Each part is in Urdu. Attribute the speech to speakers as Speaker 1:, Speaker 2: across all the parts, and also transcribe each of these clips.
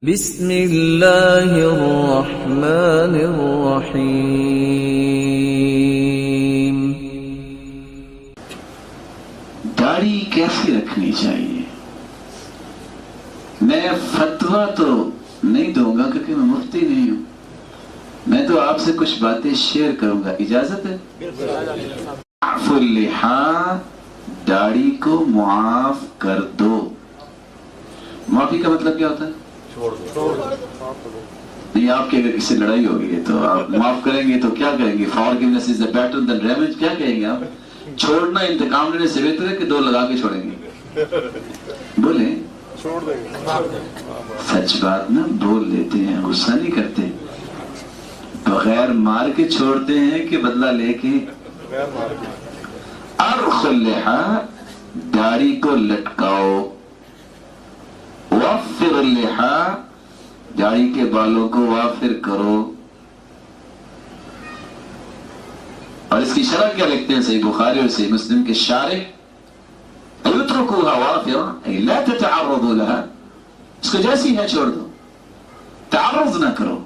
Speaker 1: بسم اللہ الرحمن الرحیم۔
Speaker 2: داڑھی کیسے رکھنی چاہیے؟ میں فتویٰ تو نہیں دوں گا کیونکہ میں مفتی نہیں ہوں، میں تو آپ سے کچھ باتیں شیئر کروں گا، اجازت ہے؟ اعفوا اللحا، داڑھی کو معاف کر دو۔ معافی کا مطلب کیا ہوتا ہے؟ نہیں، آپ کی اگر کسی سے لڑائی ہوگی ہے تو آپ معاف کریں گے تو کیا کہیں گے؟ forgiveness is better than revenge، کیا کہیں گے آپ؟ چھوڑنا انتقام لینے سے بہتر ہے کہ دو لگا کے چھوڑیں گے؟ بولیں، سچ بات نا بول لیتے ہیں، غصہ نہیں کرتے، بغیر مار کے چھوڑتے ہیں کہ بدلہ لے کے؟ ارخوا اللحا، داڑھی کو لٹکاؤ، وفر اللحا، داڑھی کے بالوں کو وافر کرو۔ اور اس کی شرح کیا لکھتے ہیں صحیح بخاری اور صحیح مسلم کے شارح؟ اترکوها وافرا ای لا تتعرضوا لها، اس کو جیسی ہے چھوڑ دو، تعرض نہ کرو،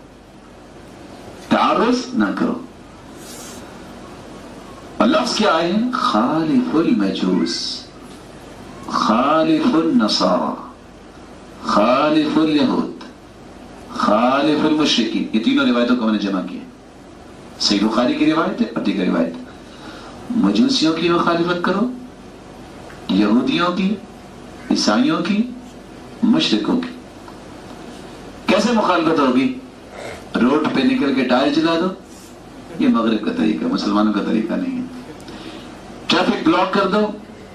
Speaker 2: تعرض نہ کرو۔ اور لفظ کیا آئے ہیں؟ خالف المجوس، خالف النصارى، خالف الیہود، خالف المشرکین۔ یہ تینوں روایتوں کو میں نے جمع کیا، صحیح بخاری کی روایت ہے اور دیگر روایت۔ مجوسیوں کی مخالفت کرو، یہودیوں کی، عیسائیوں کی، مشرکوں کی۔ کیسے مخالفت ہوگی؟ روڈ پہ نکل کے ٹائر چلا دو، یہ مغرب کا طریقہ، مسلمانوں کا طریقہ نہیں ہے۔ ٹریفک بلاک کر دو،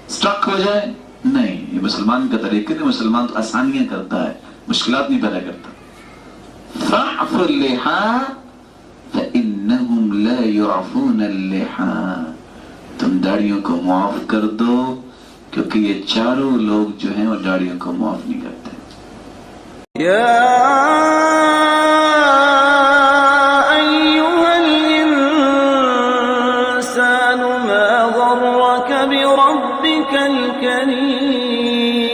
Speaker 2: سٹرک ہو جائے، نہیں، یہ مسلمان کا طریقہ نہیں۔ مسلمان تو آسانیاں کرتا ہے، مشکلات نہیں پیدا کرتا۔ فاعفوا اللحا فإنهم لا يعفون اللحا، تم داڑھیوں کو معاف کر دو کیونکہ یہ چاروں لوگ جو ہیں وہ داڑھیوں کو معاف نہیں کرتے۔
Speaker 1: یا ایھا الانسان ما غرک بربک الکریم۔